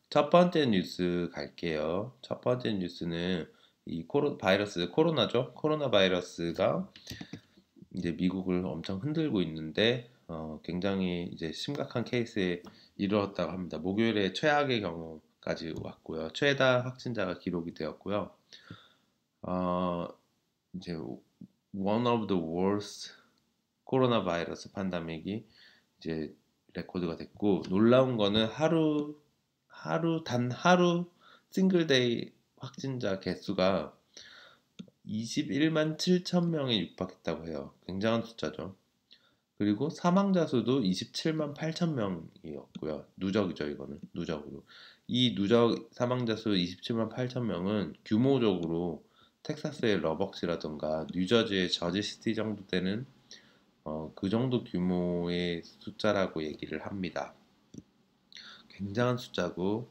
첫 번째 뉴스 갈게요. 첫 번째 뉴스는 이 코로나죠. 코로나 바이러스가 이제 미국을 엄청 흔들고 있는데 굉장히 이제 심각한 케이스에 이르렀다고 합니다. 목요일에 최악의 경우까지 왔고요. 최다 확진자가 기록이 되었고요. 어, 이제 one of the worst 코로나 바이러스 판데믹이 이제 레코드가 됐고, 놀라운 거는 단 하루 싱글데이 확진자 개수가 21만 7천 명에 육박했다고 해요. 굉장한 숫자죠. 그리고 사망자 수도 27만 8천 명이었고요. 누적이죠, 이거는. 누적으로. 이 누적 사망자 수 27만 8천 명은 규모적으로 텍사스의 러벅시라던가 뉴저지의 저지시티 정도 되는 그 정도 규모의 숫자라고 얘기를 합니다. 굉장한 숫자고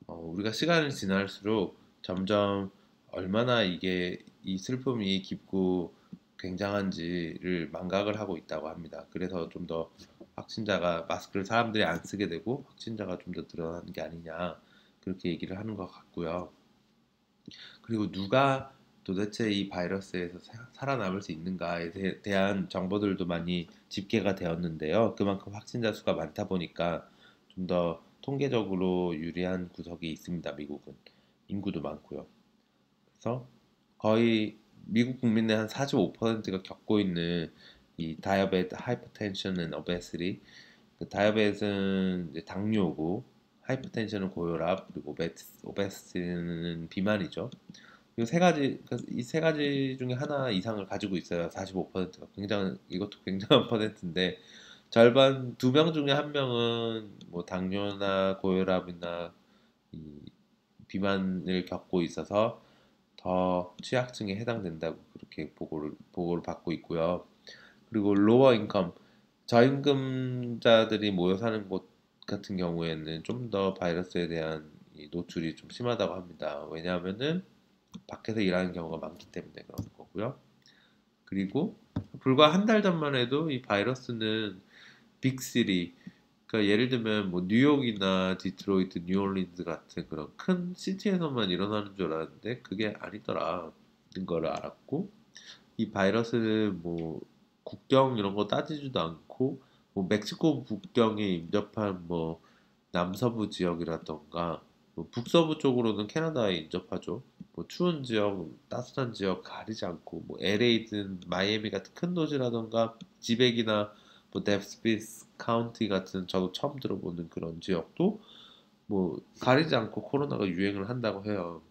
우리가 시간이 지날수록 점점 얼마나 이 슬픔이 깊고 굉장한지를 망각을 하고 있다고 합니다. 그래서 좀 더 확진자가 마스크를 사람들이 안 쓰게 되고 확진자가 좀 더 늘어나는 게 아니냐 그렇게 얘기를 하는 것 같고요. 그리고 누가 도대체 이 바이러스에서 살아남을 수 있는가에 대한 정보들도 많이 집계가 되었는데요. 그만큼 확진자 수가 많다 보니까 좀 더 통계적으로 유리한 구석이 있습니다. 미국은 인구도 많고요. 그래서 거의 미국 국민의 한 45%가 겪고 있는 이 다이어베트, 하이퍼텐션 앤 오베시티. 그 다이어베트는 이제 당뇨고, 하이퍼텐션은 고혈압, 그리고 오베시티는 비만이죠. 이 세 가지 중에 하나 이상을 가지고 있어요. 45%가 이것도 굉장한 퍼센트인데, 두 명 중에 한 명은 뭐 당뇨나 고혈압이나 이 비만을 겪고 있어서 더 취약층에 해당된다고 그렇게 보고를 받고 있고요. 그리고 로어 인컴, 저임금자들이 모여 사는 곳 같은 경우에는 좀 더 바이러스에 대한 이 노출이 좀 심하다고 합니다. 왜냐하면은 밖에서 일하는 경우가 많기 때문에 그런 거고요. 그리고 불과 한 달 전만 해도 이 바이러스는 빅시리, 그러니까 예를 들면 뭐 뉴욕이나 디트로이트, 뉴올리언스 같은 그런 큰 시티에서만 일어나는 줄 알았는데 그게 아니더라는 걸 알았고, 이 바이러스는 뭐 국경 이런 거 따지지도 않고 뭐 멕시코 국경에 인접한 뭐 남서부 지역이라던가 뭐 북서부 쪽으로는 캐나다에 인접하죠. 뭐 추운 지역, 따뜻한 지역 가리지 않고 뭐 LA든 마이애미 같은 큰 도시라던가 지백이나 뭐 뎁스피스 카운티 같은 저도 처음 들어보는 그런 지역도 뭐 가리지 않고 코로나가 유행을 한다고 해요.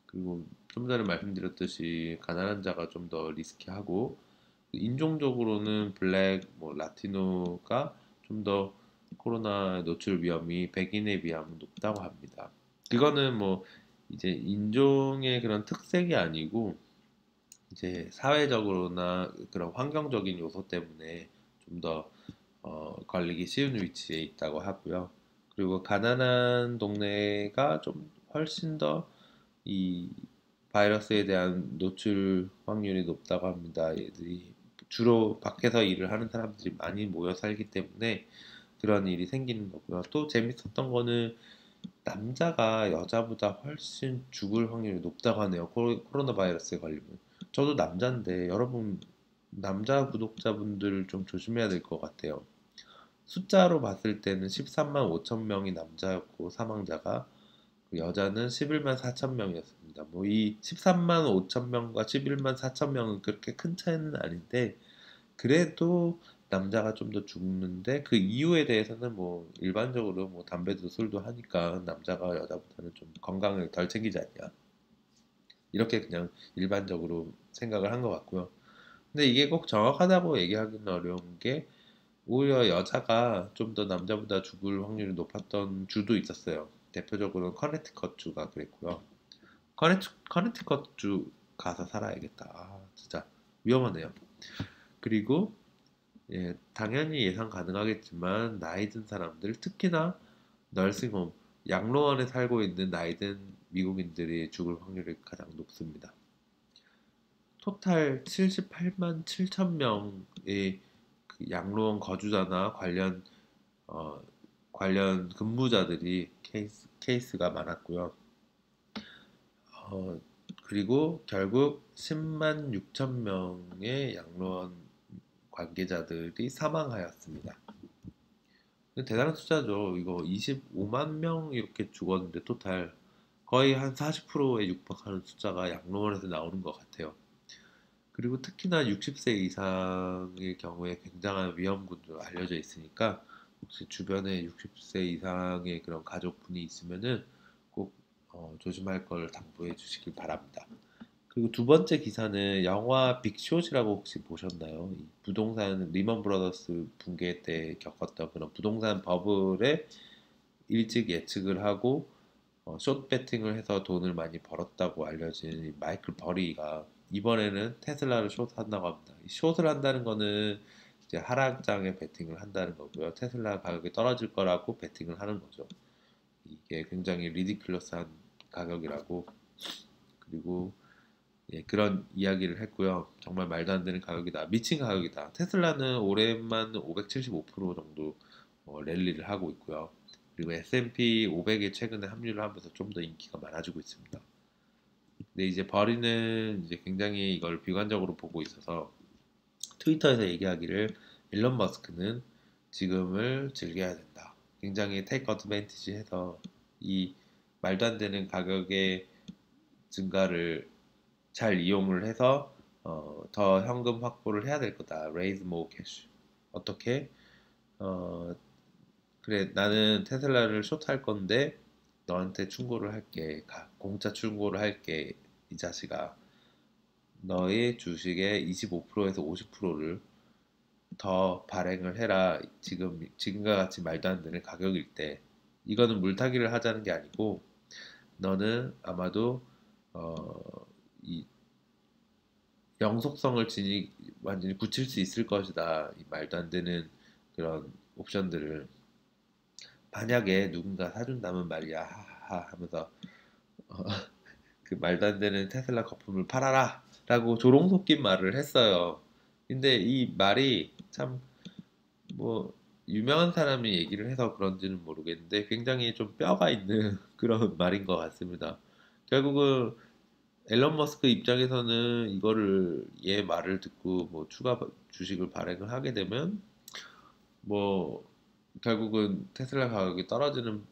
그리고 좀 전에 말씀드렸듯이 가난한 자가 좀 더 리스키하고, 인종적으로는 블랙, 뭐 라티노가 좀 더 코로나 노출 위험이 백인에 비하면 높다고 합니다. 그거는 뭐 이제 인종의 그런 특색이 아니고 이제 사회적으로나 그런 환경적인 요소 때문에 좀 더 걸리기 쉬운 위치에 있다고 하고요. 그리고 가난한 동네가 좀 훨씬 더 이 바이러스에 대한 노출 확률이 높다고 합니다. 얘들이 주로 밖에서 일을 하는 사람들이 많이 모여 살기 때문에 그런 일이 생기는 거고요. 또 재밌었던 거는 남자가 여자보다 훨씬 죽을 확률이 높다고 하네요. 코로나 바이러스에 걸리면. 저도 남자인데 여러분 남자 구독자분들 좀 조심해야 될 것 같아요. 숫자로 봤을 때는 13만 5천 명이 남자였고 사망자가, 그 여자는 11만 4천 명이었습니다. 뭐 이 13만 5천 명과 11만 4천 명은 그렇게 큰 차이는 아닌데 그래도 남자가 좀 더 죽는데 그 이유에 대해서는 뭐 일반적으로 뭐 담배도 술도 하니까 남자가 여자보다는 좀 건강을 덜 챙기지 않냐 이렇게 그냥 일반적으로 생각을 한 것 같고요. 근데 이게 꼭 정확하다고 얘기하기는 어려운 게 오히려 여자가 좀 더 남자보다 죽을 확률이 높았던 주도 있었어요. 대표적으로 커네티컷 주가 그랬고요. 커네티컷 주 가서 살아야겠다. 아, 진짜 위험하네요. 그리고 예, 당연히 예상 가능하겠지만 나이 든 사람들, 특히나 널싱홈, 양로원에 살고 있는 나이 든 미국인들이 죽을 확률이 가장 높습니다. 토탈 78만 7천 명의 그 양로원 거주자나 관련 어, 관련 근무자들이 케이스가 많았고요. 어, 그리고 결국 10만 6천 명의 양로원 관계자들이 사망하였습니다. 대단한 숫자죠. 이거 25만 명 이렇게 죽었는데 토탈 거의 한 40%에 육박하는 숫자가 양로원에서 나오는 것 같아요. 그리고 특히나 60세 이상의 경우에 굉장한 위험군으로 알려져 있으니까 혹시 주변에 60세 이상의 그런 가족분이 있으면은 꼭 조심할 걸 당부해 주시길 바랍니다. 그리고 두 번째 기사는 영화 빅숏이라고 혹시 보셨나요? 이 부동산 리먼 브라더스 붕괴 때 겪었던 그런 부동산 버블에 일찍 예측을 하고 숏 배팅을 해서 돈을 많이 벌었다고 알려진 이 마이클 버리가 이번에는 테슬라를 숏한다고 합니다. 이 숏을 한다는 거는 이제 하락장에 베팅을 한다는 거고요. 테슬라 가격이 떨어질 거라고 베팅을 하는 거죠. 이게 굉장히 리디큘러스한 가격이라고. 그리고 예, 그런 이야기를 했고요. 정말 말도 안 되는 가격이다. 미친 가격이다. 테슬라는 올해만 575% 정도 랠리를 하고 있고요. 그리고 S&P 500에 최근에 합류를 하면서 좀 더 인기가 많아지고 있습니다. 근데 이제 버리는 이제 굉장히 이걸 비관적으로 보고 있어서 트위터에서 얘기하기를 일론 머스크는 지금을 즐겨야 된다. 굉장히 테이크 어드밴티지 해서 이 말도 안 되는 가격의 증가를 잘 이용을 해서 더 현금 확보를 해야 될 거다. Raise more cash. 어떻게? 어, 그래, 나는 테슬라를 숏할 건데 너한테 충고를 할게. 공짜 충고를 할게. 이 자식아. 너의 주식의 25%에서 50%를 더 발행을 해라. 지금과 같이 말도 안 되는 가격일 때. 이거는 물타기를 하자는 게 아니고 너는 아마도 어, 이 영속성을 완전히 굳힐 수 있을 것이다. 이 말도 안 되는 그런 옵션들을 만약에 누군가 사준다면 말이야 하하 하면서 어, 그 말도 안 되는 테슬라 거품을 팔아라 라고 조롱 섞인 말을 했어요. 근데 이 말이 참 뭐 유명한 사람이 얘기를 해서 그런지는 모르겠는데 굉장히 좀 뼈가 있는 그런 말인 것 같습니다. 결국은 앨런 머스크 입장에서는 이거를 얘 말을 듣고 뭐 추가 주식을 발행을 하게 되면 뭐 결국은 테슬라 가격이 떨어지는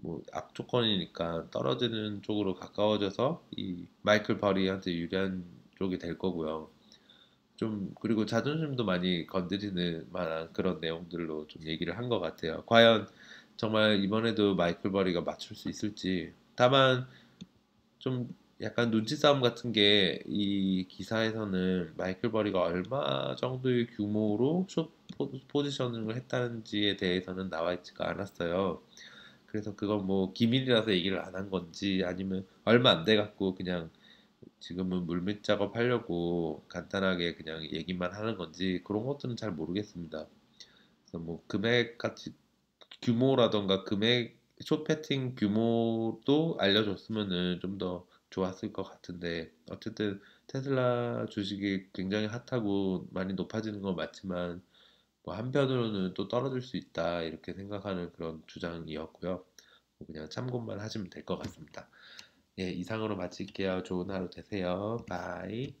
뭐 악조건이니까 떨어지는 쪽으로 가까워져서 이 마이클 버리한테 유리한 쪽이 될 거고요. 좀 그리고 자존심도 많이 건드리는 만한 그런 내용들로 좀 얘기를 한 것 같아요. 과연 정말 이번에도 마이클 버리가 맞출 수 있을지. 다만 좀 약간 눈치 싸움 같은 게 이 기사에서는 마이클 버리가 얼마 정도의 규모로 숏 포지셔닝을 했다는지에 대해서는 나와 있지가 않았어요. 그래서 그건 뭐 기밀이라서 얘기를 안 한 건지 아니면 얼마 안 돼 갖고 그냥 지금은 물밑 작업하려고 간단하게 그냥 얘기만 하는 건지 그런 것들은 잘 모르겠습니다. 그래서 뭐 금액 같이 규모라던가 금액 숏 패팅 규모도 알려줬으면은 좀 더 좋았을 것 같은데 어쨌든 테슬라 주식이 굉장히 핫하고 많이 높아지는 건 맞지만 뭐 한편으로는 또 떨어질 수 있다 이렇게 생각하는 그런 주장이었고요. 뭐 그냥 참고만 하시면 될 것 같습니다. 예, 이상으로 마칠게요. 좋은 하루 되세요. 바이.